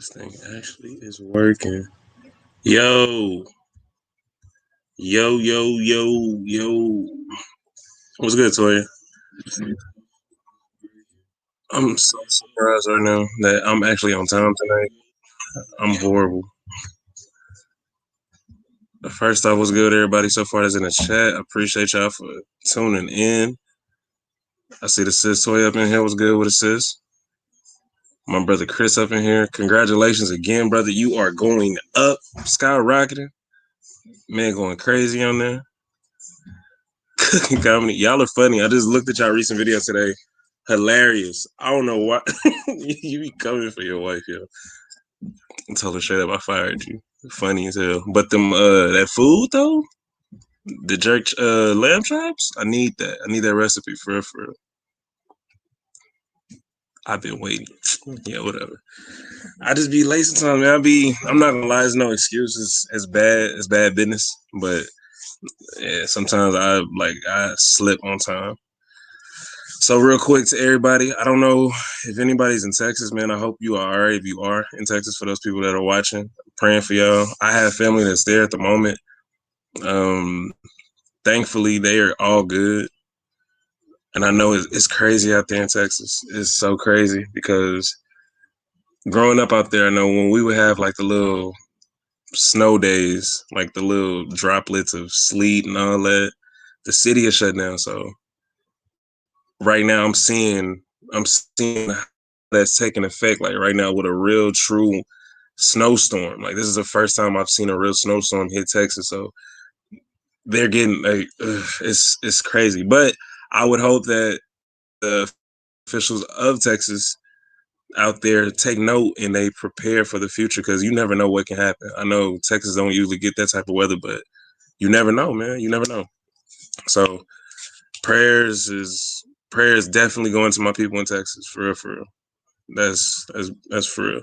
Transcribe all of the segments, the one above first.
This thing actually is working. Yo, yo. What's good, Toya? I'm so surprised right now that I'm actually on time tonight. I'm horrible. First off, what's good, everybody so far that's in the chat? I appreciate y'all for tuning in. I see the sis Toya up in here. What's good with the sis? My brother Chris up in here. Congratulations again, brother. You are going up, skyrocketing. Man, going crazy on there. Cooking comedy. Y'all are funny. I just looked at y'all recent video today. Hilarious. I don't know why you be coming for your wife, yo. I told her straight up I fired you. Funny as hell. But them that food though, the jerk lamb chops, I need that. I need that recipe for real. I've been waiting. Yeah, whatever. I just be late sometimes, man. I'm not gonna lie, it's no excuses as bad business. But yeah, sometimes I slip on time. So real quick to everybody, I don't know if anybody's in Texas, man. I hope you are all right. If you are in Texas, for those people that are watching, I'm praying for y'all. I have family that's there at the moment. Thankfully, they are all good. And I know it's crazy out there in Texas. It's so crazy because growing up out there, I know when we would have like the little snow days, like the little droplets of sleet and all that, the city is shut down. So right now I'm seeing that's taking effect, like right now with a real true snowstorm. Like this is the first time I've seen a real snowstorm hit Texas. So they're getting like it's crazy. But I would hope that the officials of Texas out there take note and they prepare for the future because you never know what can happen. I know Texas don't usually get that type of weather, but you never know, man. You never know. So prayers definitely going to my people in Texas, for real. That's for real.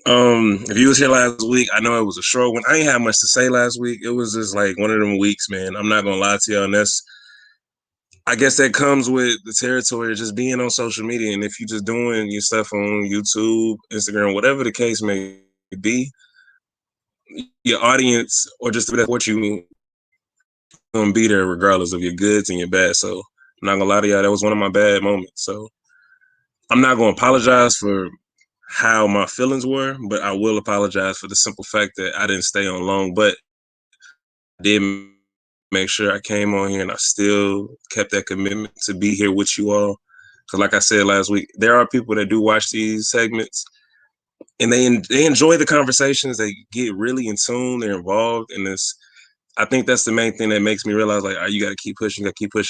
If you was here last week, I know it was a short one. I ain't have much to say last week. It was just like one of them weeks, man. I'm not gonna lie to y'all, and I guess that comes with the territory of just being on social media. And if you're just doing your stuff on YouTube, Instagram, whatever the case may be, your audience or just what you gonna be there regardless of your goods and your bad. So I'm not gonna lie to y'all, that was one of my bad moments. So I'm not gonna apologize for how my feelings were, but I will apologize for the simple fact that I didn't stay on long, but I did make sure I came on here and I still kept that commitment to be here with you all. Because like I said last week, there are people that do watch these segments and they enjoy the conversations. They get really in tune. They're involved in this. I think that's the main thing that makes me realize, like, you got to keep pushing,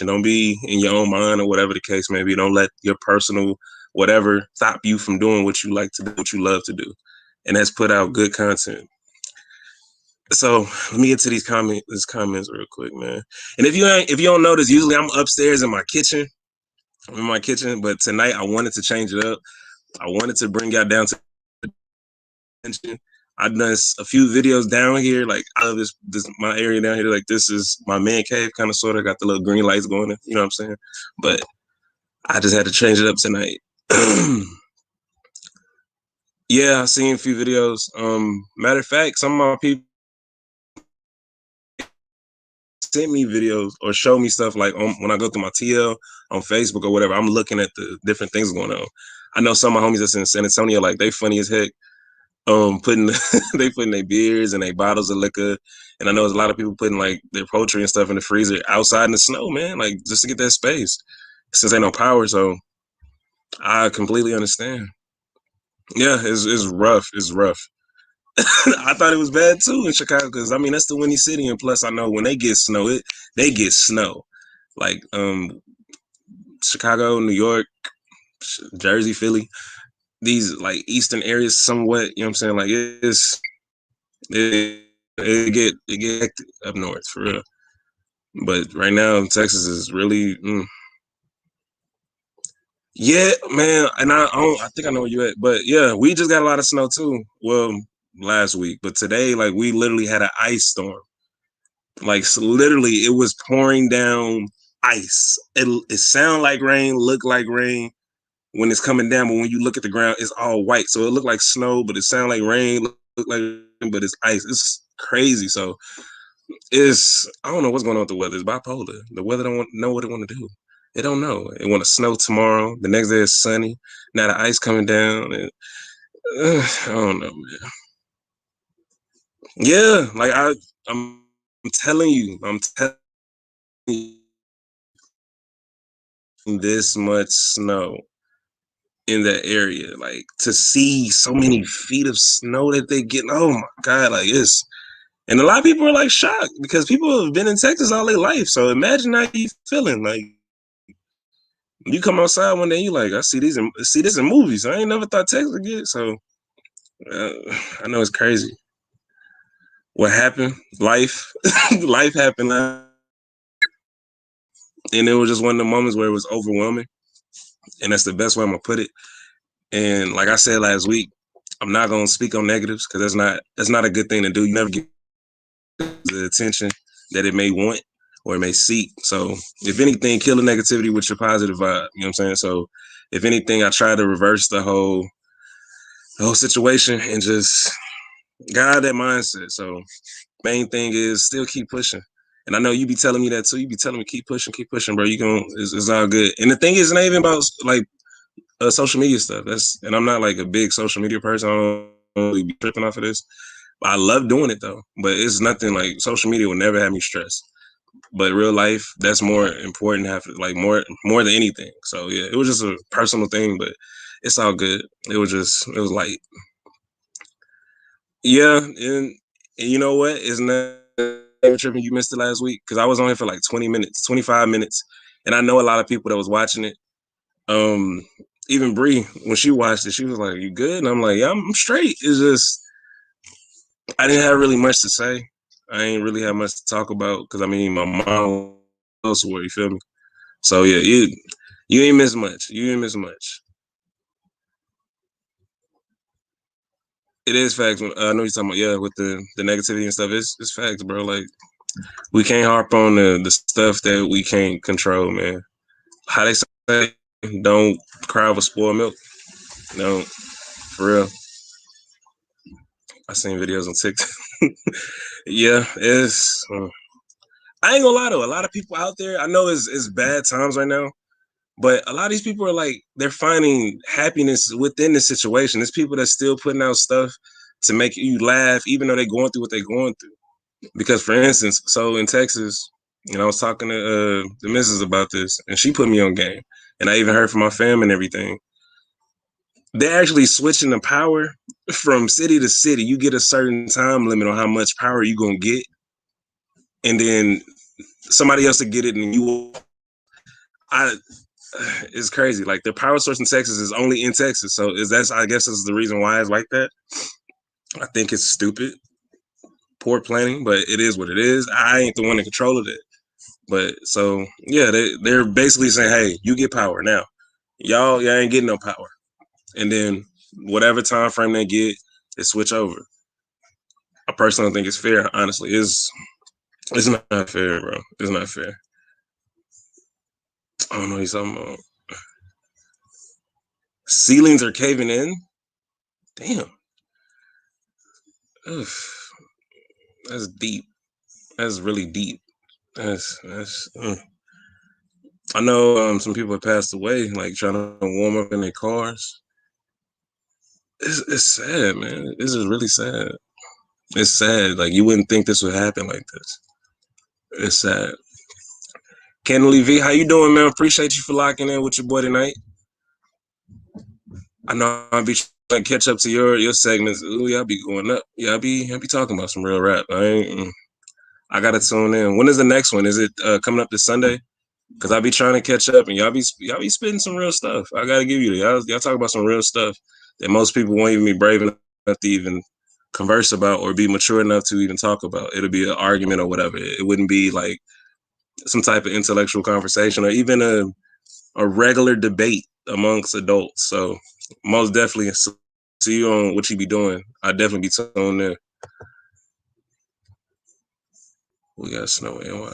Don't be in your own mind or whatever the case may be. Don't let your personal whatever stop you from doing what you like to do, what you love to do. And that's put out good content. So let me get to these comments real quick, man. And if you don't notice, usually I'm upstairs in my kitchen. I'm in my kitchen, but tonight I wanted to change it up. I wanted to bring y'all down to attention. I've done a few videos down here, like out of this my area down here. Like this is my man cave, kind of sort of got the little green lights going. You know what I'm saying? But I just had to change it up tonight. Yeah, I seen a few videos. Matter of fact, some of my people sent me videos or show me stuff like when I go through my TL on Facebook or whatever. I'm looking at the different things going on. I know some of my homies that's in San Antonio, like they funny as heck. Putting they putting their beers and their bottles of liquor, and I know there's a lot of people putting like their poultry and stuff in the freezer outside in the snow, man, like just to get that space since ain't no power. So I completely understand. Yeah, it's rough. It's rough. I thought it was bad too in Chicago because I mean that's the windy city, and plus I know when they get snow, they get snow. Like Chicago, New York, Jersey, Philly, these like eastern areas, somewhat. You know what I'm saying? Like it get hectic up north for real. But right now Texas is really yeah, man. And I think I know where you at, but yeah, we just got a lot of snow too. Well, last week, but today, like we literally had an ice storm. Like so literally, it was pouring down ice. It sounded like rain, looked like rain. when it's coming down, but when you look at the ground, it's all white. So it looked like snow, but it sounded like rain. Look like, but it's ice. It's crazy. So I don't know what's going on with the weather. It's bipolar. The weather don't know what it want to do. It don't know. It want to snow tomorrow. The next day is sunny. Now the ice coming down, and I don't know, man. Yeah, like I'm telling you, you, this much snow in that area, like to see so many feet of snow that they get. Oh my god, like it's. And a lot of people are like shocked because people have been in Texas all their life. So imagine how you feeling. Like you come outside one day, you like, I see this in movies. I ain't never thought Texas would get. So uh, I know it's crazy. What happened? Life, life happened, and it was just one of the moments where it was overwhelming. And that's the best way I'm gonna put it. And like I said last week, I'm not gonna speak on negatives because that's not a good thing to do. You never get the attention that it may want or it may seek. So if anything, kill the negativity with your positive vibe. You know what I'm saying? So if anything, I try to reverse the whole situation and just got out of that mindset. So main thing is still keep pushing. And I know you be telling me that too. You be telling me keep pushing, bro. You going it's all good. And the thing is, it's not even about like social media stuff. And I'm not like a big social media person. I don't really be tripping off of this. But I love doing it though. But it's nothing like social media will never have me stressed. But real life, that's more important. Like more than anything. So yeah, it was just a personal thing, but it's all good. It was like yeah, and you know what? It's not tripping. You missed it last week because I was on here for like 20 minutes, 25 minutes, and I know a lot of people that was watching it. Um, even Bree, when she watched it, she was like, "You good?" And I'm like, "Yeah, I'm straight." It's just I didn't have really much to say. I ain't really have much to talk about because I mean, my mom elsewhere. You feel me? So yeah, you ain't miss much. You ain't miss much. It is facts. I know you're talking about with the negativity and stuff. It's facts, bro. Like we can't harp on the stuff that we can't control, man. How they say, don't cry over spoiled milk. No, for real. I seen videos on TikTok. Yeah, it's. I ain't gonna lie though. A lot of people out there, I know it's bad times right now, but a lot of these people are like they're finding happiness within the situation. There's people that's still putting out stuff to make you laugh, even though they're going through what they're going through. Because, for instance, so in Texas, I was talking to the missus about this, and she put me on game. And I even heard from my fam and everything. They're actually switching the power from city to city. You get a certain time limit on how much power you're going to get. And then somebody else to get it, and it's crazy. Like the power source in Texas is only in Texas. So I guess that's the reason why it's like that. I think it's stupid, poor planning, but it is what it is. I ain't the one in control of it. But so yeah, they're basically saying, hey, you get power now. Y'all ain't getting no power. And then whatever time frame they get, they switch over. I personally don't think it's fair, honestly. It's not fair, bro. It's not fair. I don't know what he's talking about. Ceilings are caving in. Damn. Oof. That's deep. That's really deep. That's. I know some people have passed away, like trying to warm up in their cars. It's sad, man. This is really sad. It's sad. Like you wouldn't think this would happen like this. It's sad. Kennedy V, how you doing, man? Appreciate you for locking in with your boy tonight. I know I'll be trying to catch up to your segments. Ooh, y'all be going up. Yeah, I'll be talking about some real rap. I gotta tune in. When is the next one? Is it coming up this Sunday? Because I be trying to catch up, and y'all be spitting some real stuff. I gotta give you that. Y'all talk about some real stuff that most people won't even be brave enough to even converse about or be mature enough to even talk about. It'll be an argument or whatever. It wouldn't be like some type of intellectual conversation or even a regular debate amongst adults. So most definitely see you on what you be doing. I definitely be tuned in. We got snow in NY.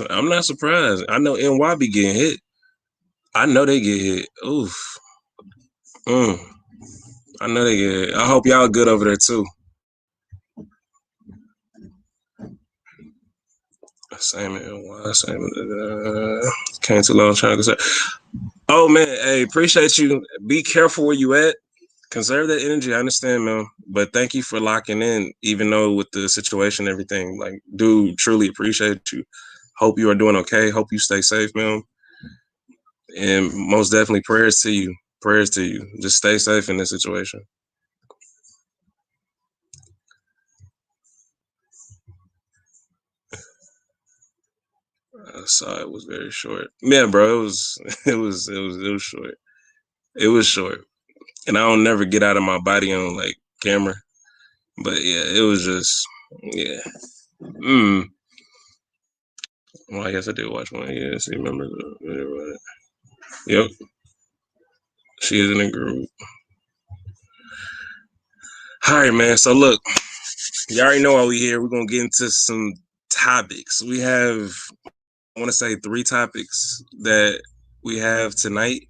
I'm not surprised. I know NY be getting hit. I know they get hit. Oof. Mm, I know they good. I hope y'all good over there too. Same NY, same. Came too long trying to say. Oh man, hey, appreciate you. Be careful where you at. Conserve that energy. I understand, man. But thank you for locking in, even though with the situation and everything. Like, dude, truly appreciate you. Hope you are doing okay. Hope you stay safe, man. And most definitely prayers to you. Prayers to you. Just stay safe in this situation. I saw it was very short. Yeah, bro. It was it was short. It was short. And I don't never get out of my body on like camera. But yeah, it was just yeah. Mm. Well, I guess I did watch one. Yeah, she remembers it. Yep, she is in a group. All right, man. So look, you already know why we here. We're gonna get into some topics. We have, I want to say, 3 topics that we have tonight,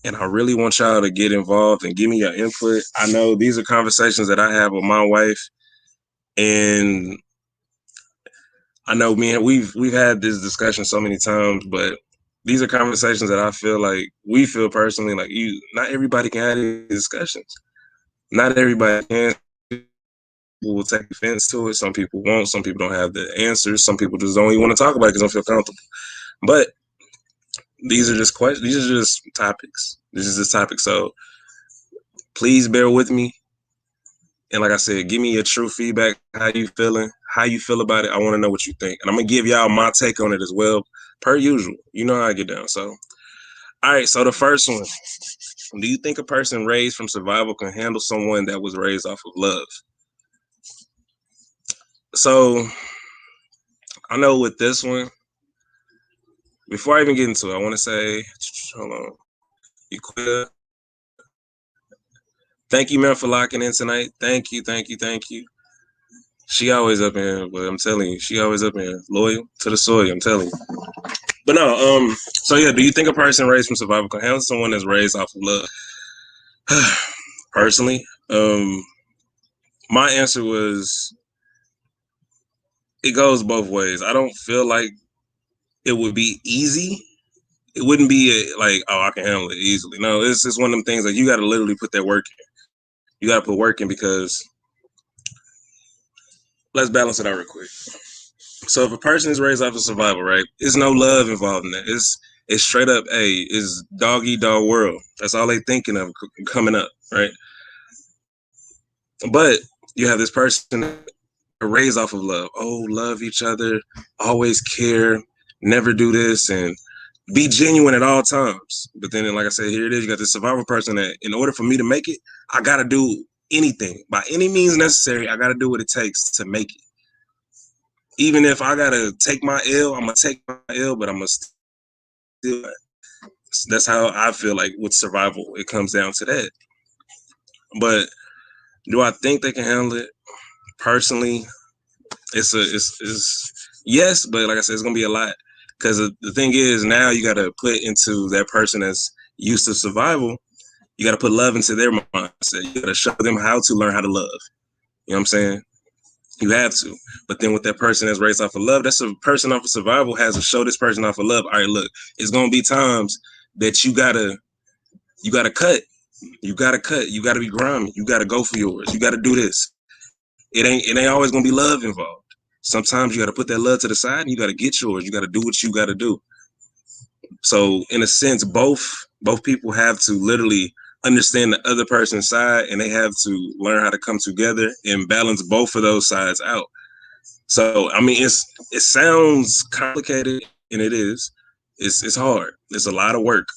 and I really want y'all to get involved and give me your input. I know these are conversations that I have with my wife, and I know me and we've had this discussion so many times, but these are conversations that I feel like we feel personally like you. Not everybody can have these discussions. Not everybody can. People will take offense to it. Some people won't. Some people don't have the answers. Some people just don't even want to talk about it because they don't feel comfortable. But these are just questions. These are just topics. This is this topic. So please bear with me. And like I said, give me your true feedback. How you feeling? How you feel about it? I want to know what you think. And I'm gonna give y'all my take on it as well, per usual. You know how I get down. So, all right. So the first one: do you think a person raised from survival can handle someone that was raised off of love? So I know with this one, before I even get into it, I want to say, hold on, Equita, thank you, man, for locking in tonight. Thank you, thank you, thank you. She always up in here, but I'm telling you, she always up in here, loyal to the soil. I'm telling you. But no, so yeah, do you think a person raised from survival can handle someone that's raised off of love? Personally, my answer was it goes both ways. I don't feel like it would be easy. It wouldn't be like, oh, I can handle it easily. No, it's just one of them things that you got to literally put that work in. You got to put work in because let's balance it out real quick. So if a person is raised off of survival, right, there's no love involved in that. It's straight up, hey, it's dog eat dog world. That's all they thinking of coming up, right? But you have this person raised off of love. Oh, love each other, always care, never do this, and be genuine at all times. But then, like I said, here it is. You got this survivor person that, in order for me to make it, I got to do anything by any means necessary. I got to do what it takes to make it. Even if I got to take my L, I'm gonna take my L, but I'm gonna still. That's how I feel like with survival. It comes down to that. But do I think they can handle it? Personally, it's yes, but like I said, it's gonna be a lot because the thing is now you got to put into that person that's used to survival. You got to put love into their mindset. You got to show them how to learn how to love. You know what I'm saying? You have to. But then with that person that's raised off of love, that's a person off of survival has to show this person off of love. All right, look, it's gonna be times that you gotta cut. You gotta cut. You gotta be grimy. You gotta go for yours. You gotta do this. It ain't always gonna be love involved. Sometimes you gotta put that love to the side and you gotta get yours. You gotta do what you gotta do. So in a sense, both people have to literally understand the other person's side and they have to learn how to come together and balance both of those sides out. So I mean it sounds complicated and it is. It's hard. It's a lot of work.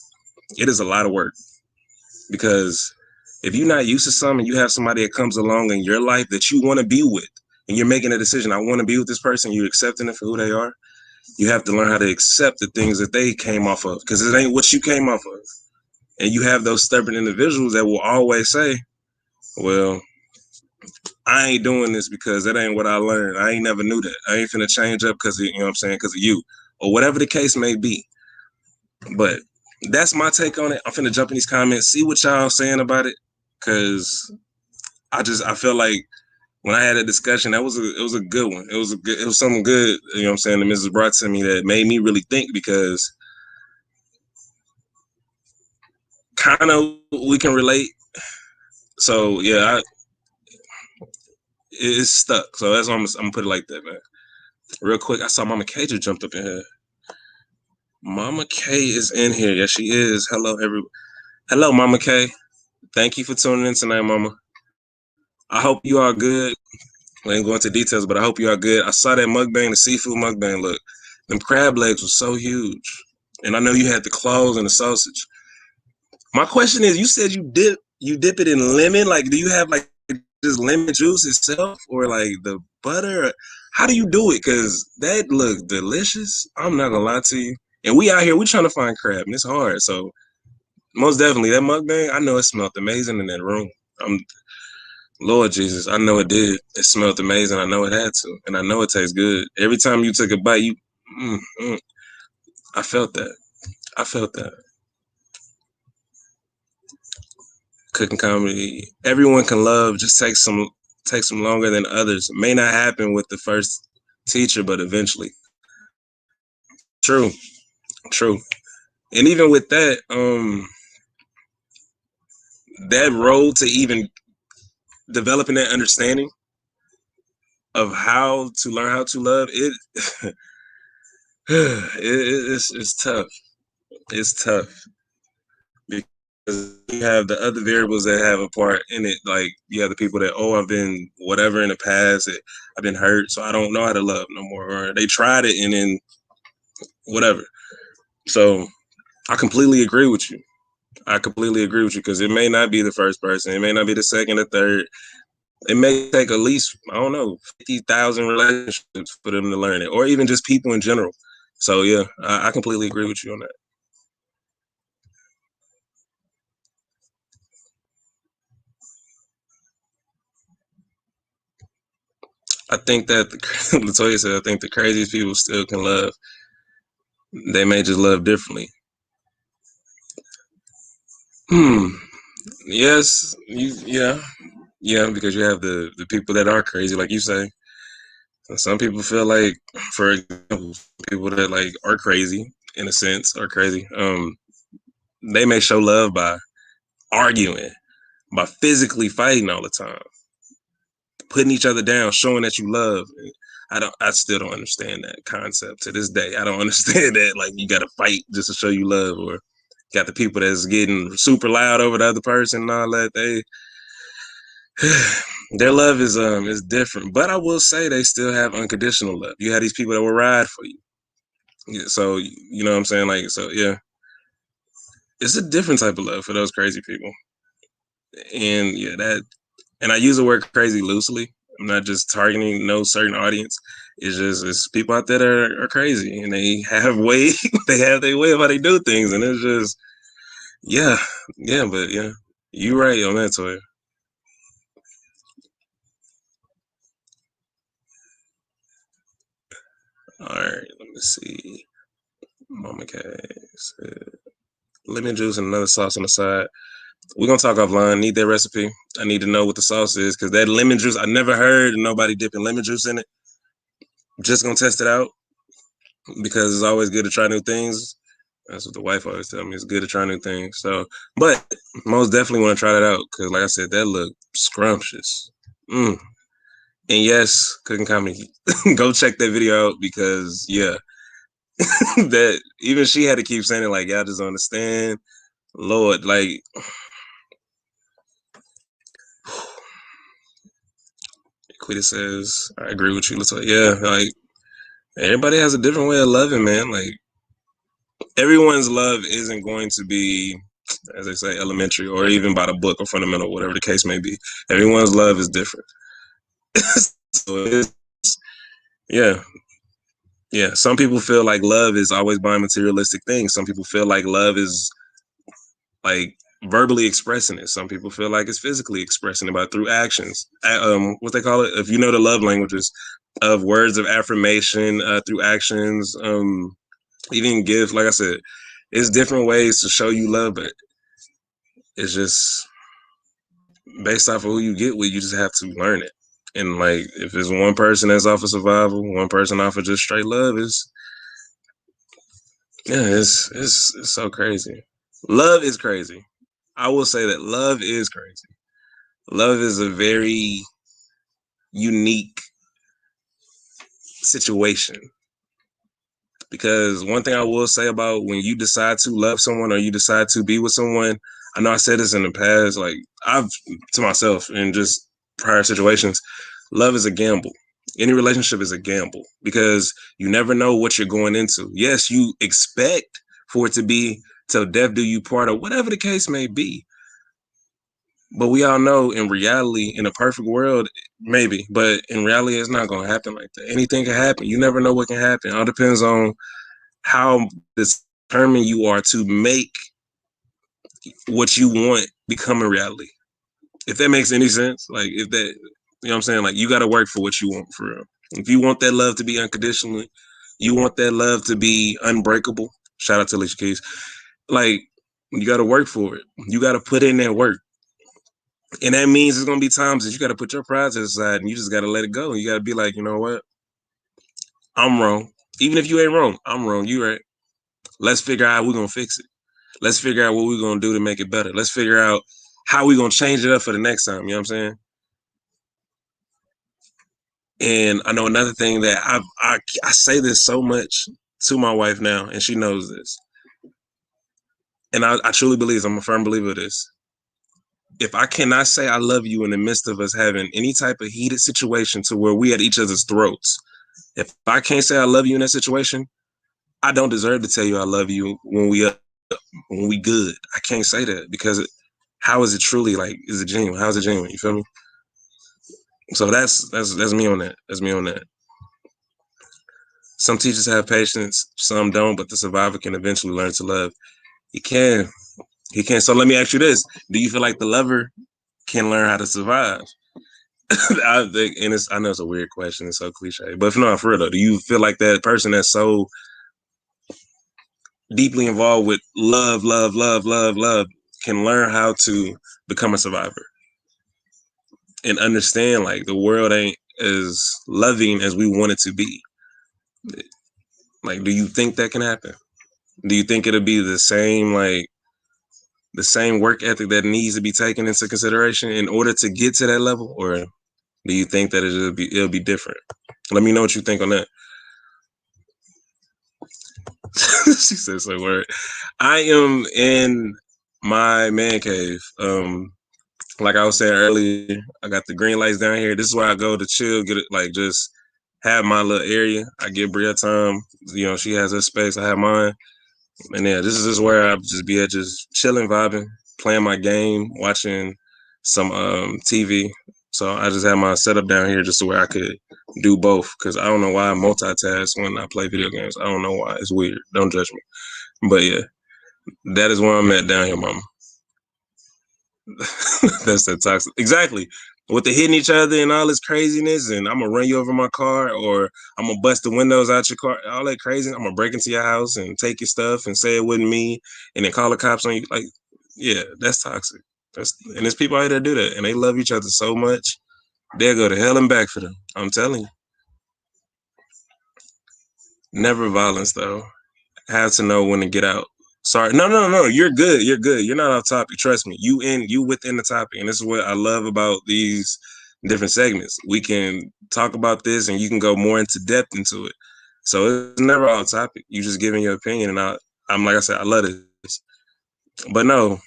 It is a lot of work because if you're not used to something, you have somebody that comes along in your life that you want to be with, and you're making a decision. I want to be with this person. You're accepting it for who they are. You have to learn how to accept the things that they came off of because it ain't what you came off of. And you have those stubborn individuals that will always say, well, I ain't doing this because that ain't what I learned. I ain't never knew that. I ain't finna change up because, you know what I'm saying, because of you or whatever the case may be. But that's my take on it. I'm finna jump in these comments, see what y'all saying about it, cause I feel like when I had a discussion, it was a good one. It was something good, you know what I'm saying, that Mrs. brought to me that made me really think, because kind of we can relate. So yeah, it's stuck. So that's why I'm gonna put it like that, man. Real quick, I saw Mama K just jumped up in here. Mama K is in here. Yes, she is. Hello, everyone. Hello, Mama K. Thank you for tuning in tonight, Mama. I hope you are good. We ain't going into details, but I hope you are good. I saw that mukbang, the seafood mukbang. Look, them crab legs were so huge, and I know you had the claws and the sausage. My question is, you said you dip it in lemon. Like, do you have like just lemon juice itself, or like the butter? How do you do it? Cause that looks delicious. I'm not gonna lie to you. And we out here, we trying to find crab, and it's hard. So most definitely that mukbang. I know it smelled amazing in that room. I'm Lord Jesus, I know it did. It smelled amazing. I know it had to, and I know it tastes good. Every time you took a bite, mm, mm, I felt that. I felt that. Cooking comedy, everyone can love. Just takes some longer than others. It may not happen with the first teacher, but eventually. True, true. And even with that, that road to even developing that understanding of how to learn how to love it, it's tough. It's tough because you have the other variables that have a part in it. Like you have the people that, oh, I've been whatever in the past, I've been hurt, so I don't know how to love no more, or they tried it and then whatever. So I completely agree with you. I completely agree with you, because it may not be the first person, it may not be the second or third. It may take at least, I don't know, 50,000 relationships for them to learn it, or even just people in general. So yeah, I completely agree with you on that. I think that Latoya said, I think the craziest people still can love. They may just love differently. Hmm. Yes. Yeah. Yeah. Because you have the people that are crazy, like you say. And some people feel like, for example, people that like are crazy in a sense, are crazy. They may show love by arguing, by physically fighting all the time, putting each other down, showing that you love. I still don't understand that concept to this day. I don't understand that. Like, you got to fight just to show you love, or got the people that's getting super loud over the other person and all that. Their love is different, but I will say they still have unconditional love. You have these people that will ride for you. Yeah, so you know what I'm saying? Like, so yeah, it's a different type of love for those crazy people. And yeah, that, and I use the word crazy loosely. I'm not just targeting no certain audience. It's people out there that are crazy, and they have way they have their way of how they do things, and it's just yeah, yeah. But yeah, you right on that, Toy. All right, let me see. Mama K said lemon juice and another sauce on the side. We're gonna talk offline. Need that recipe. I need to know what the sauce is, because that lemon juice, I never heard of nobody dipping lemon juice in it. Just gonna test it out, because it's always good to try new things. That's what the wife always tell me. It's good to try new things. So, but most definitely want to try that out, because, like I said, that look scrumptious. Mm. And yes, cooking comedy. Go check that video out, because yeah, that even she had to keep saying it, like, y'all just don't understand. Lord, like, Quita says, I agree with you. Let's like, yeah, like everybody has a different way of loving, man. Like, everyone's love isn't going to be, as they say, elementary, or even by the book, or fundamental, whatever the case may be. Everyone's love is different. So it's, yeah, yeah. Some people feel like love is always buying materialistic things. Some people feel like love is like verbally expressing it. Some people feel like it's physically expressing it by through actions. What they call it, if you know the love languages of words of affirmation, through actions, even gifts. Like I said, it's different ways to show you love, but it's just based off of who you get with. You just have to learn it. And like, if it's one person that's off of survival, one person off of just straight love, is yeah, it's so crazy. Love is crazy. I will say that love is crazy. Love is a very unique situation. Because one thing I will say about when you decide to love someone or you decide to be with someone, I know I said this in the past, like I've to myself in just prior situations, love is a gamble. Any relationship is a gamble because you never know what you're going into. Yes, you expect for it to be till death do you part or whatever the case may be. But we all know in reality, in a perfect world, maybe, but in reality, it's not going to happen like that. Anything can happen. You never know what can happen. It all depends on how determined you are to make what you want become a reality. If that makes any sense, like if that, you know what I'm saying? Like you got to work for what you want for real. If you want that love to be unconditionally, you want that love to be unbreakable. Shout out to Alicia Keys. Like you got to work for it. You got to put in that work. And that means there's gonna be times that you got to put your pride to the side and you just got to let it go. You got to be like, you know what? I'm wrong. Even if you ain't wrong, I'm wrong. You right. Let's figure out how we're gonna fix it. Let's figure out what we're gonna do to make it better. Let's figure out how we're gonna change it up for the next time. You know what I'm saying? And I know another thing that I say this so much to my wife now, and she knows this. And I truly believe I'm a firm believer of this. If I cannot say I love you in the midst of us having any type of heated situation to where we at each other's throats, if I can't say I love you in that situation, I don't deserve to tell you I love you when we good. I can't say that because how is it truly like? Is it genuine? How is it genuine? You feel me? So that's me on that. That's me on that. Some teachers have patience, some don't, but the survivor can eventually learn to love. He can. He can. So let me ask you this: do you feel like the lover can learn how to survive? I think, and I know it's a weird question, it's so cliche, but if not for real though, do you feel like that person that's so deeply involved with love, can learn how to become a survivor and understand like the world ain't as loving as we want it to be? Like, do you think that can happen? Do you think it'll be the same work ethic that needs to be taken into consideration in order to get to that level, or do you think that it'll be different? Let me know what you think on that. She said so word. I am in my man cave. Like I was saying earlier, I got the green lights down here. This is where I go to chill, get it like just have my little area. I give Bria time. You know, she has her space. I have mine. And yeah, this is just where I just be at, just chilling, vibing, playing my game, watching some TV. So I just have my setup down here just so where I could do both. Cause I don't know why I multitask when I play video games. I don't know why. It's weird. Don't judge me. But yeah, that is where I'm at down here, mama. That's that toxic. Exactly. With the hitting each other and all this craziness, and I'm gonna run you over my car, or I'm gonna bust the windows out your car, all that crazy. I'm gonna break into your house and take your stuff and say it wasn't me, and then call the cops on you. Like, yeah, that's toxic. And there's people out there that do that, and they love each other so much, they'll go to hell and back for them. I'm telling you. Never violence though. Have to know when to get out. Sorry, no. You're good. You're good. You're not off topic. Trust me. You within the topic, and this is what I love about these different segments. We can talk about this, and you can go more into depth into it. So it's never off topic. You just giving your opinion, and I'm like I said, I love this. But no,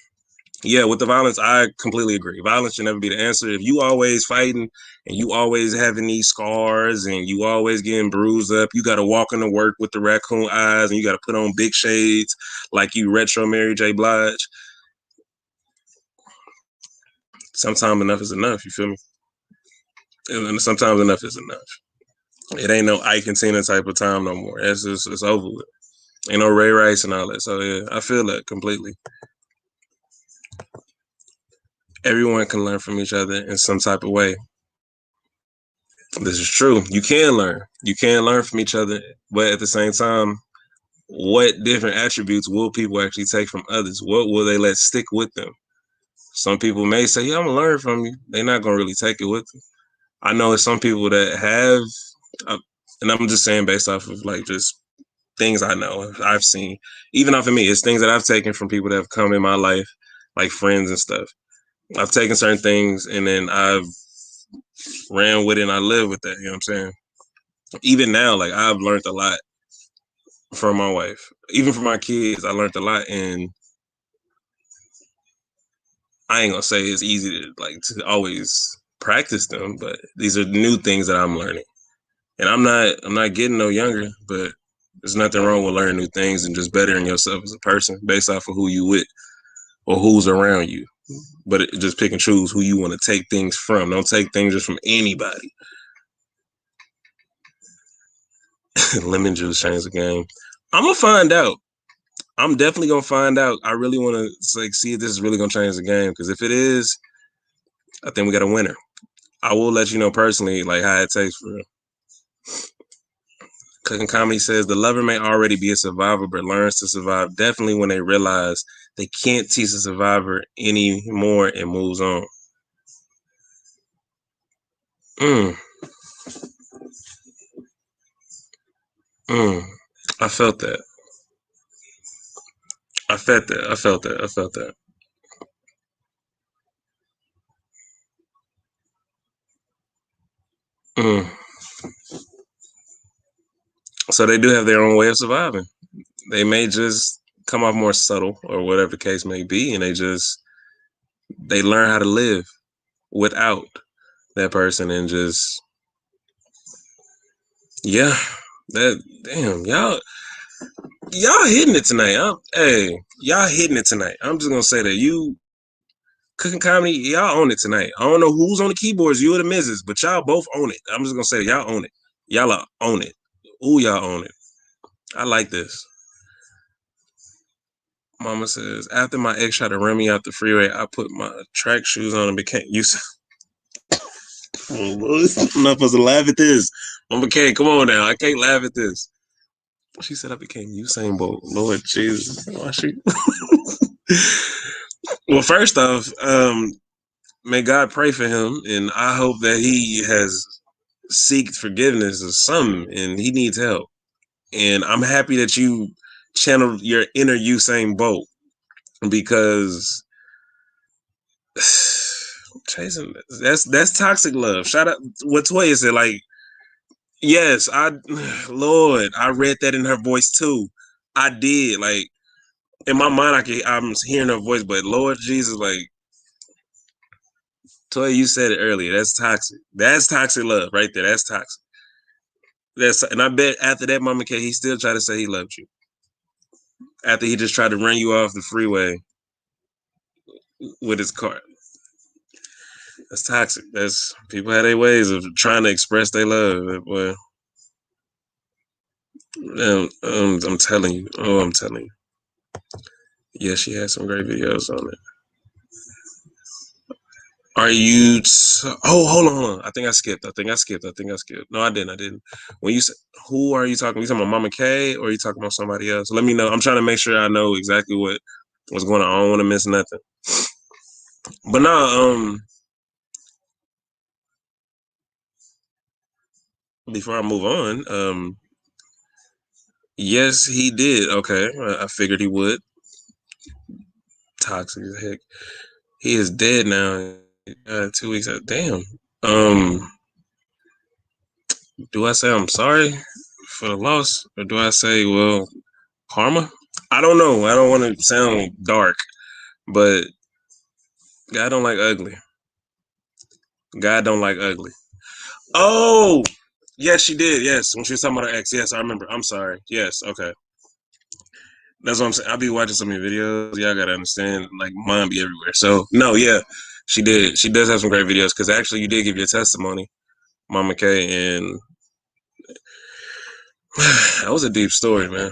yeah, with the violence, I completely agree. Violence should never be the answer. If you always fighting and you always having these scars and you always getting bruised up, you got to walk into work with the raccoon eyes and you got to put on big shades like you retro Mary J. Blige. Sometimes enough is enough. You feel me? And sometimes enough is enough. It ain't no Ike and Tina type of time no more. It's over with. Ain't no Ray Rice and all that. So yeah, I feel that completely. Everyone can learn from each other in some type of way. This is true. You can learn. You can learn from each other, but at the same time, what different attributes will people actually take from others? What will they let stick with them? Some people may say, "Yeah, I'm gonna learn from you." They're not gonna really take it with them. I know it's some people that have, and I'm just saying based off of like just things I know, I've seen, even off of me, it's things that I've taken from people that have come in my life, like friends and stuff. I've taken certain things and then I've ran with it and I live with that. You know what I'm saying? Even now, like I've learned a lot from my wife. Even from my kids, I learned a lot, and I ain't gonna say it's easy to always practice them, but these are new things that I'm learning. And I'm not getting no younger, but there's nothing wrong with learning new things and just bettering yourself as a person based off of who you with or who's around you. But just pick and choose who you want to take things from. Don't take things just from anybody. Lemon juice changed the game. I'm gonna find out. I'm definitely gonna find out. I really want to see if this is really gonna change the game. Because if it is, I think we got a winner. I will let you know personally, like how it tastes for real. Cooking Comedy says the lover may already be a survivor, but learns to survive definitely when they realize they can't teach the survivor anymore and moves on. Mm, mm. I felt that. I felt that. I felt that. I felt that. Mm. So they do have their own way of surviving. They may just come off more subtle or whatever the case may be, and they learn how to live without that person and just yeah. That damn y'all hitting it tonight. Hey, y'all hitting it tonight. I'm just gonna say that you Cooking Comedy, y'all own it tonight. I don't know who's on the keyboards, you or the misses, but y'all both own it. I'm just gonna say y'all own it. Y'all own it. Ooh, y'all own it. I like this. Mama says, after my ex tried to run me out the freeway, I put my track shoes on and became used. I'm not supposed to laugh at this. Mama K, come on now. I can't laugh at this. She said I became Usain Bolt. Lord Jesus. Why she? Well, first off, may God pray for him, and I hope that he has seeked forgiveness or something, and he needs help. And I'm happy that you channeled your inner Usain Bolt because chasing that's toxic love. Shout out what Toya said. Like, yes, Lord, I read that in her voice too. I did. Like in my mind, I'm hearing her voice, but Lord Jesus, like Toya, you said it earlier. That's toxic. That's toxic love right there. That's toxic. And I bet after that, Mama K, he still tried to say he loved you. After he just tried to run you off the freeway with his car. That's toxic. That's people have their ways of trying to express their love. Boy, I'm telling you. Oh, I'm telling you. Yeah, she had some great videos on it. Are you? Oh, hold on, hold on. I think I skipped. No, I didn't. I didn't. When you said, who are you talking? You talking about Mama K, or are you talking about somebody else? Let me know. I'm trying to make sure I know exactly what's going on. I don't want to miss nothing. But no, before I move on, yes, he did. Okay, I figured he would. Toxic as heck. He is dead now. 2 weeks. Damn. Um, do I say I'm sorry for the loss, or do I say, well, karma? I don't know. I don't want to sound dark, but God don't like ugly. God don't like ugly. Oh, yes, she did. Yes, when she was talking about her ex. Yes, I remember. I'm sorry. Yes, okay. That's what I'm saying. I'll be watching some of your videos. Y'all gotta understand, like mine be everywhere. So no, yeah, she did. She does have some great videos because actually you did give your testimony, Mama K, and that was a deep story, man.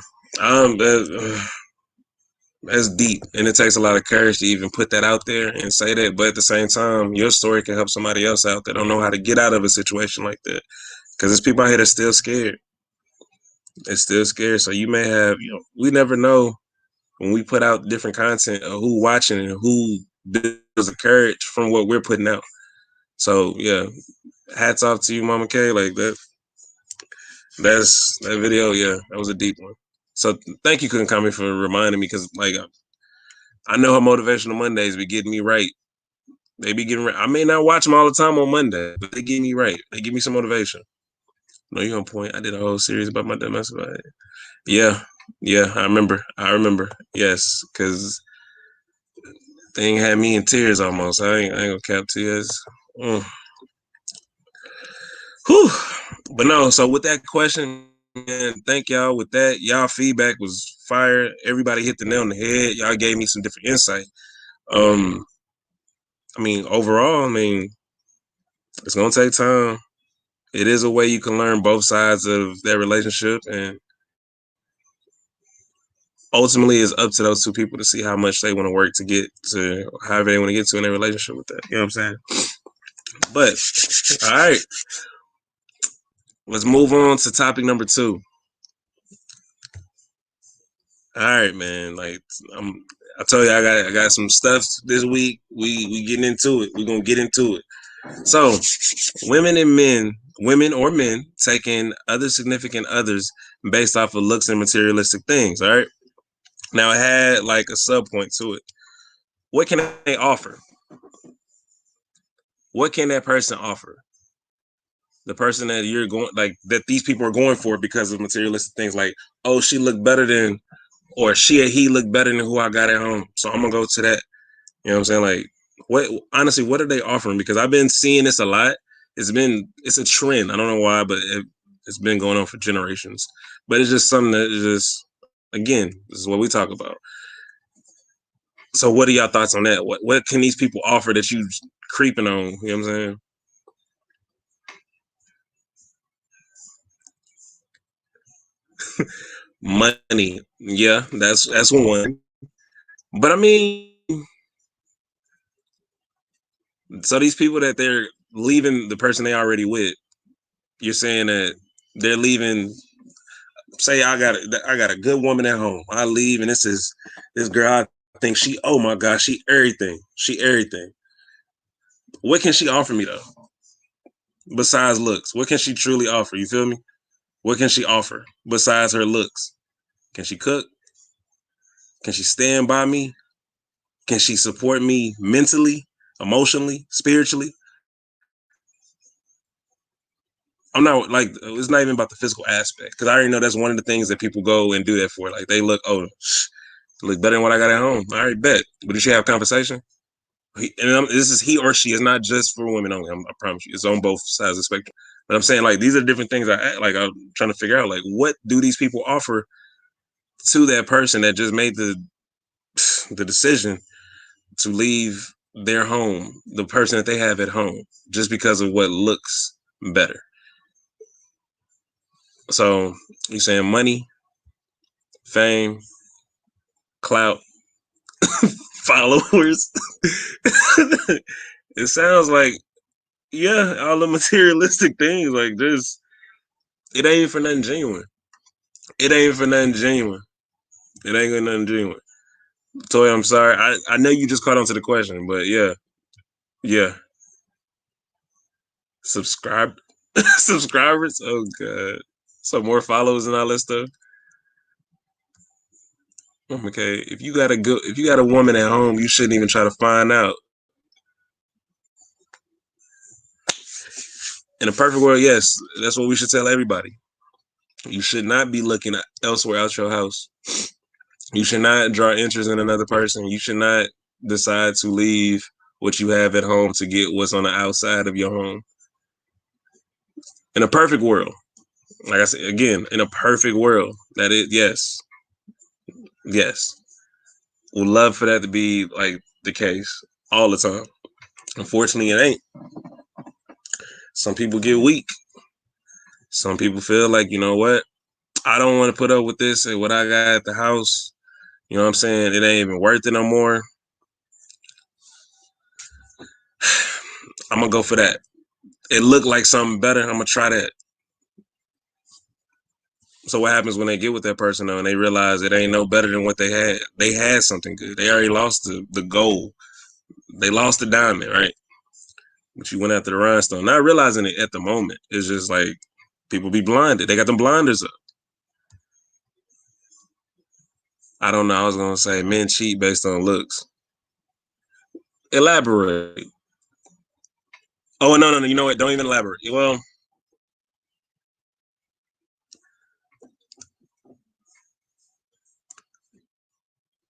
That's deep, and it takes a lot of courage to even put that out there and say that. But at the same time, your story can help somebody else out that don't know how to get out of a situation like that. Because there's people out here that's still scared. It's still scarce. So you may have, we never know when we put out different content of who watching and who builds the courage from what we're putting out. So yeah, hats off to you, Mama K. Like that. That's that video. Yeah, that was a deep one. So thank you, Couldn't Comment, for reminding me because like I know her motivational Mondays be getting me right. They be getting right. I may not watch them all the time on Monday, but they get me right. They give me some motivation. No, you on point. I did a whole series about my dumbass. Yeah, yeah, I remember. I remember. Yes, because thing had me in tears almost. I ain't gonna cap tears. Mm. Whew. But no, so with that question, man, thank y'all. With that, y'all feedback was fire. Everybody hit the nail on the head. Y'all gave me some different insight. Um, I mean, overall, I mean, it's gonna take time. It is a way you can learn both sides of that relationship, and ultimately, it's up to those two people to see how much they want to work to get to however they want to get to in their relationship with that. You know what I'm saying? But all right, let's move on to topic number 2. All right, man. Like I told you, I got some stuff this week. We getting into it. We gonna get into it. So, women or men taking other significant others based off of looks and materialistic things. All right. Now it had like a sub point to it. What can they offer? What can that person offer? The person that you're going like that these people are going for because of materialistic things like, oh, she looked better than, or she or he looked better than who I got at home. So I'm gonna go to that. You know what I'm saying? Like, what honestly, what are they offering? Because I've been seeing this a lot. It's a trend. I don't know why, but it's been going on for generations. But it's just something that is just, again, this is what we talk about. So what are y'all thoughts on that? What can these people offer that you creeping on? You know what I'm saying? Money. Yeah, that's one. But I mean, so these people that they're leaving the person they already with, you're saying that they're leaving. Say I got a good woman at home. I leave and this girl. I think she. Oh my gosh, she everything. She everything. What can she offer me though? Besides looks, what can she truly offer? You feel me? What can she offer besides her looks? Can she cook? Can she stand by me? Can she support me mentally, emotionally, spiritually? I'm not like it's not even about the physical aspect because I already know that's one of the things that people go and do that for. Like they look, oh, look better than what I got at home. I already bet. But did you have conversation? This is he or she. It's not just for women only. I promise you, it's on both sides of the spectrum. But I'm saying like these are different things. I'm trying to figure out like what do these people offer to that person that just made the decision to leave their home, the person that they have at home, just because of what looks better. So you saying money, fame, clout, followers. It sounds like, yeah, all the materialistic things. Like this, it ain't for nothing genuine. It ain't for nothing genuine. It ain't for nothing genuine. Toy, I'm sorry. I know you just caught on to the question, but yeah, yeah. Subscribe, subscribers. Oh god, so more followers and all that stuff. Okay, if you got a woman at home, you shouldn't even try to find out. In a perfect world, yes, that's what we should tell everybody. You should not be looking elsewhere out your house. You should not draw interest in another person. You should not decide to leave what you have at home to get what's on the outside of your home. In a perfect world, like I said again, in a perfect world, yes, yes, would love for that to be like the case all the time. Unfortunately, it ain't. Some people get weak. Some people feel like, you know what? I don't want to put up with this and what I got at the house. You know what I'm saying? It ain't even worth it no more. I'm gonna go for that. It looked like something better. I'm gonna try that. So what happens when they get with that person though, and they realize it ain't no better than what they had? They had something good. They already lost the gold. They lost the diamond, right? But you went after the rhinestone, not realizing it at the moment. It's just like people be blinded. They got them blinders up. I don't know. I was gonna say men cheat based on looks. Elaborate. Oh no. You know what? Don't even elaborate. Well,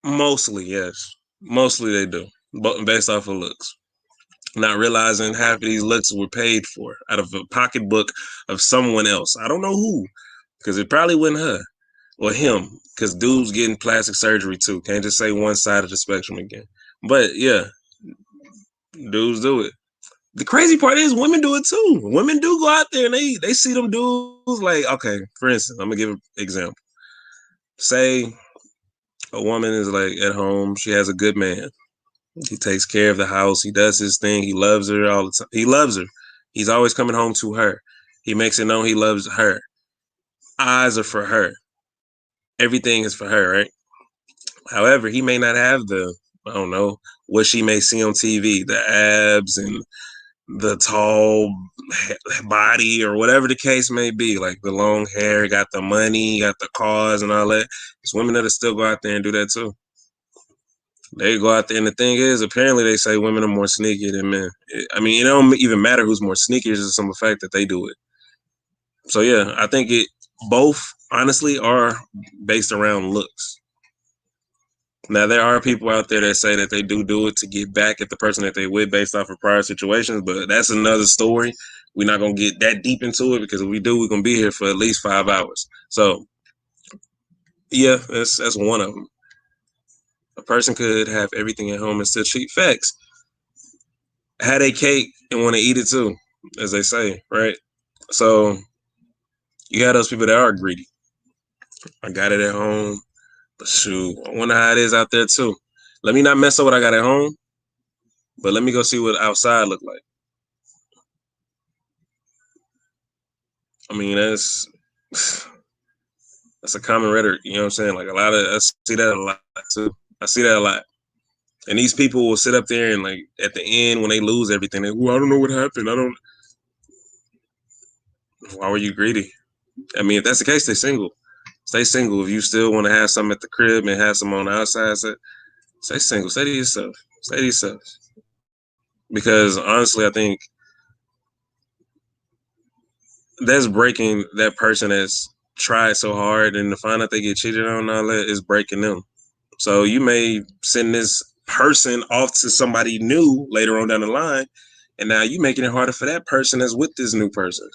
mostly yes. Mostly they do, but based off of looks. Not realizing half of these looks were paid for out of a pocketbook of someone else. I don't know who, because it probably wasn't her or him. Because dudes getting plastic surgery too. Can't just say one side of the spectrum again. But yeah, dudes do it. The crazy part is women do it too. Women do go out there and they see them dudes like, okay, for instance, I'm gonna give an example. Say a woman is like at home, she has a good man. He takes care of the house, he does his thing, he loves her all the time. He loves her. He's always coming home to her. He makes it known he loves her. Eyes are for her. Everything is for her, right? However, he may not have I don't know, what she may see on TV, the abs and the tall body or whatever the case may be, like the long hair, got the money, got the cars and all that. There's women that'll still go out there and do that too. They go out there, and the thing is, apparently they say women are more sneaky than men. I mean, it don't even matter who's more sneaky; it's just some fact that they do it. So yeah, I think it both honestly are based around looks. Now there are people out there that say that they do it to get back at the person that they with based off of prior situations, but that's another story. We're not gonna get that deep into it because if we do, we're gonna be here for at least 5 hours. So yeah, that's one of them. A person could have everything at home and still cheat. Facts. Had a cake and want to eat it too, as they say, right? So you got those people that are greedy. I got it at home, but shoot, I wonder how it is out there too. Let me not mess up what I got at home, but let me go see what outside look like. I mean, that's a common rhetoric. You know what I'm saying? Like I see that a lot too. I see that a lot. And these people will sit up there and like at the end when they lose everything, they, well, I don't know what happened. I don't. Why were you greedy? I mean, if that's the case, stay single. Stay single. If you still want to have some at the crib and have some on the outside, stay single. Stay to yourself. Stay to yourself. Because honestly, I think that's breaking that person that's tried so hard and to find out they get cheated on and all that is breaking them. So you may send this person off to somebody new later on down the line, and now you making it harder for that person that's with this new person.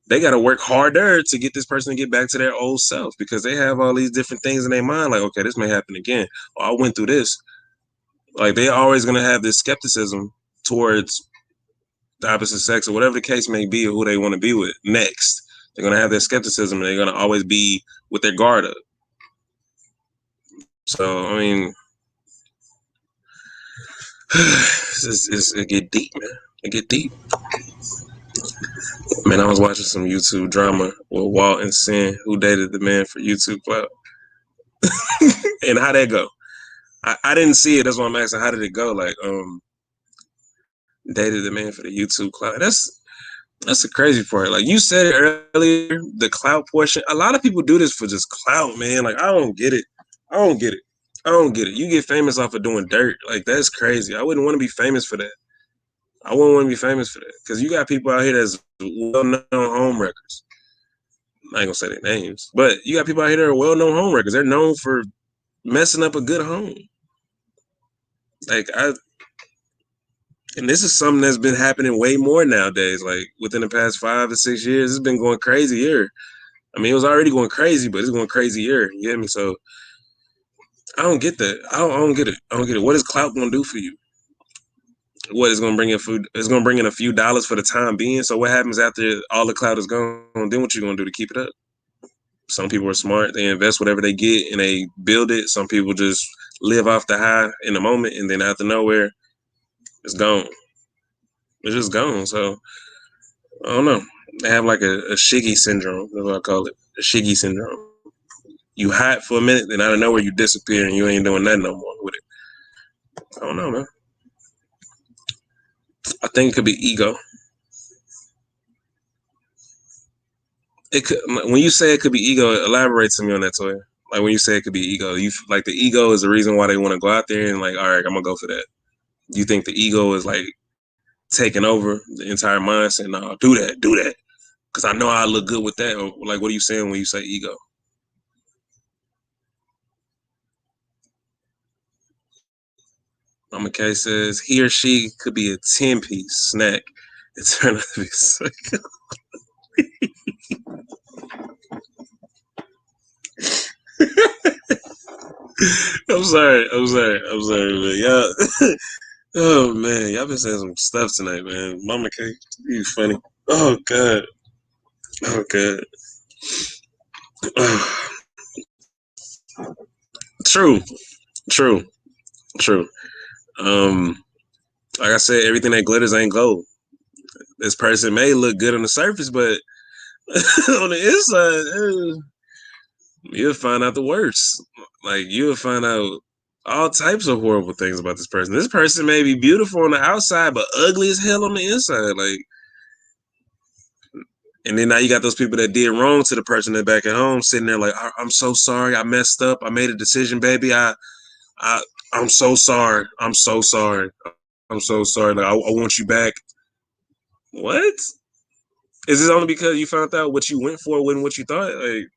They got to work harder to get this person to get back to their old self because they have all these different things in their mind. Like, okay, this may happen again. Or I went through this. Like, they always going to have this skepticism towards the opposite sex or whatever the case may be or who they want to be with next. They're going to have their skepticism and they're going to always be with their guard up. So, I mean, it get deep, man. It get deep. Man, I was watching some YouTube drama with Walt and Sin, who dated the man for YouTube Clout. And how that go? I didn't see it. That's why I'm asking. How did it go? Like, dated the man for the YouTube clout. That's the crazy part. Like you said it earlier, the clout portion. A lot of people do this for just clout, man. Like I don't get it. I don't get it. I don't get it. You get famous off of doing dirt. Like that's crazy. I wouldn't want to be famous for that. I wouldn't want to be famous for that because you got people out here that's well-known home wreckers. I ain't gonna say their names, but you got people out here that are well-known home wreckers. They're known for messing up a good home. Like and this is something that's been happening way more nowadays. Like within the past 5 to 6 years, it's been going crazy here. I mean, it was already going crazy, but it's going crazy here. You get me? So I don't get that. I don't get it. I don't get it. What is clout going to do for you? What is going to bring in food? It's going to bring in a few dollars for the time being. So what happens after all the clout is gone? Then what you going to do to keep it up? Some people are smart. They invest whatever they get and they build it. Some people just live off the high in the moment, and then out of nowhere, it's gone. It's just gone. So I don't know. They have like a shiggy syndrome. That's what I call it. Shiggy syndrome. You hot for a minute, then out of nowhere you disappear and you ain't doing nothing no more with it. I don't know, man. I think it could be ego. It could, when you say it could be ego, elaborate to me on that, Toya. Like when you say it could be ego, you like the ego is the reason why they want to go out there and like, all right, I'm gonna go for that. You think the ego is like taking over the entire mindset? No, do that, because I know I look good with that. Or like, what are you saying when you say ego? Mama K says he or she could be a 10-piece snack. It turned out to be sick. I'm sorry. I'm sorry. I'm sorry, man. Y'all, oh man, y'all been saying some stuff tonight, man. Mama K, you funny. Oh god. Oh god. True. True. True. Um, like I said, everything that glitters ain't gold. This person may look good on the surface, but on the inside, you'll find out the worst. Like you'll find out all types of horrible things about this person. This person may be beautiful on the outside, but ugly as hell on the inside. Like, and then now you got those people that did wrong to the person that back at home, sitting there like, I'm so sorry, I messed up, I made a decision, baby. I, I'm so sorry. I'm so sorry. I'm so sorry. Like, I want you back. What? Is this only because you found out what you went for wasn't what you thought? Like,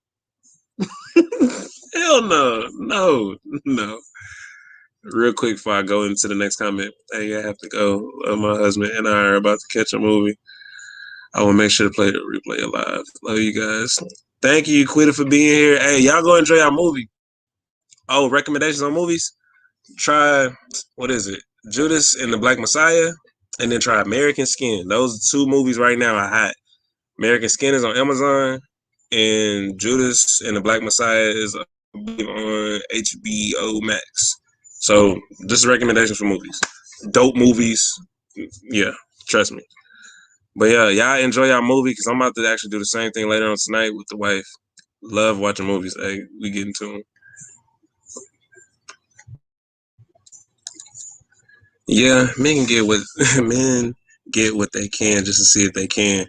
hell no, no, no. Real quick before I go into the next comment, hey, I have to go. My husband and I are about to catch a movie. I will make sure to play the replay alive. Love you guys. Thank you, Quitter, for being here. Hey, y'all go enjoy our movie. Oh, recommendations on movies? Try, what is it? Judas and the Black Messiah, and then try American Skin. Those two movies right now are hot. American Skin is on Amazon, and Judas and the Black Messiah is on HBO Max. So, just recommendations for movies. Dope movies. Yeah, trust me. But yeah, y'all enjoy y'all movie because I'm about to actually do the same thing later on tonight with the wife. Love watching movies. Hey, we get into them. Yeah, men can get what men get what they can just to see if they can.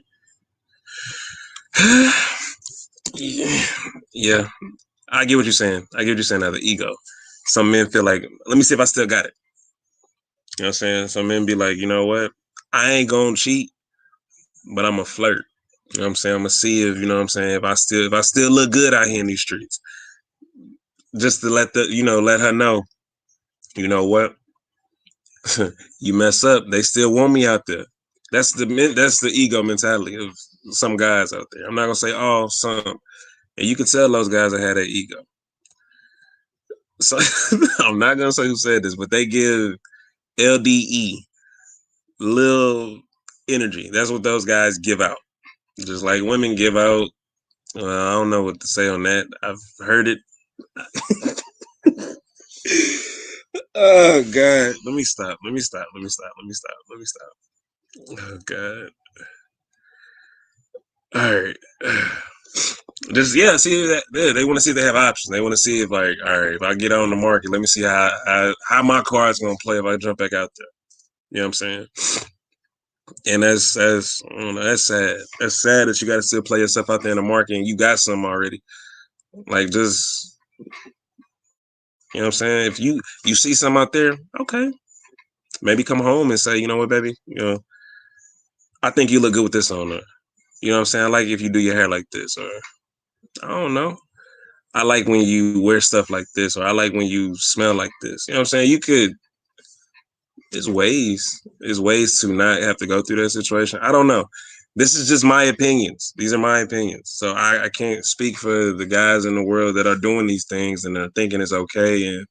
Yeah, yeah, I get what you're saying. I get what you're saying. Now the ego. Some men feel like, let me see if I still got it. You know what I'm saying? Some men be like, you know what? I ain't gonna cheat, but I'm a flirt. You know what I'm saying? I'm gonna see if, you know what I'm saying, if I still look good out here in these streets. Just to let let her know, you know what? You mess up, they still want me out there. That's the ego mentality of some guys out there. I'm not gonna say all, some, and you can tell those guys that had that ego. So I'm not gonna say who said this, but they give LDE, little energy. That's what those guys give out. Just like women give out. I don't know what to say on that. I've heard it. Oh God! Let me stop. Let me stop. Let me stop. Let me stop. Let me stop. Oh God! All right. Just yeah, see that yeah, they want to see if they have options. They want to see if like, all right, if I get on the market, let me see how my car is gonna play if I jump back out there. You know what I'm saying? And that's I don't know, that's sad. That's sad that you got to still play yourself out there in the market and you got some already. Like just you know what I'm saying? If you see some out there, okay, maybe come home and say, you know what, baby, I think you look good with this on there. You know what I'm saying? I like if you do your hair like this, or I don't know. I like when you wear stuff like this, or I like when you smell like this. You know what I'm saying? You could. There's ways. There's ways to not have to go through that situation. I don't know. This is just my opinions. These are my opinions. So I can't speak for the guys in the world that are doing these things and are thinking it's okay and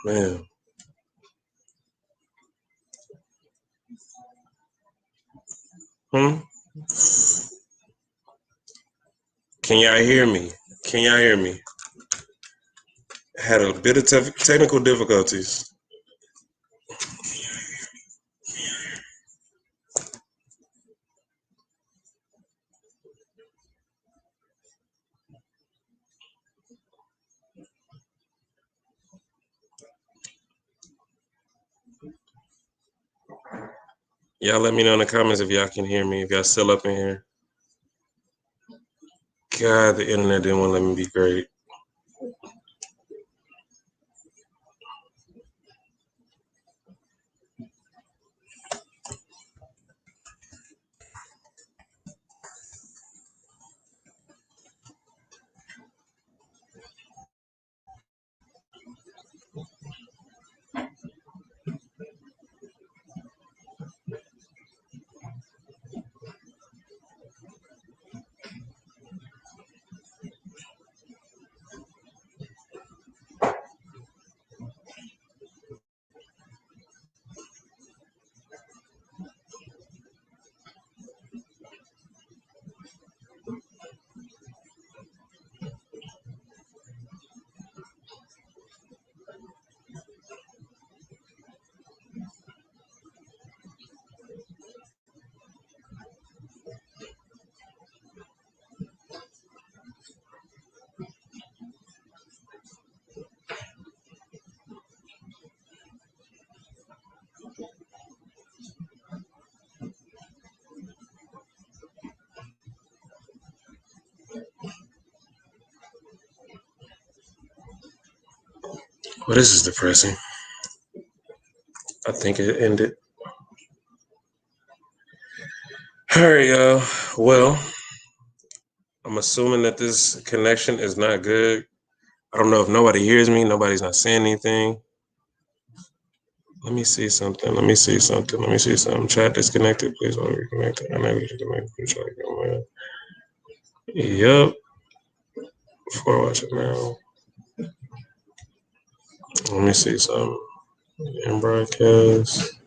Man. Hmm? Can y'all hear me? Can y'all hear me? Had a bit of technical difficulties. Y'all let me know in the comments if y'all can hear me, if y'all still up in here. God, the internet didn't want to let me be great. Well, this is depressing. I think it ended. All right, y'all. Well, I'm assuming that this connection is not good. I don't know if nobody hears me. Nobody's not saying anything. Let me see something. Let me see something. Let me see something. Chat disconnected. Please want to reconnect. I know you should connect. Yep. Before watching now. Let me see something. In broadcast.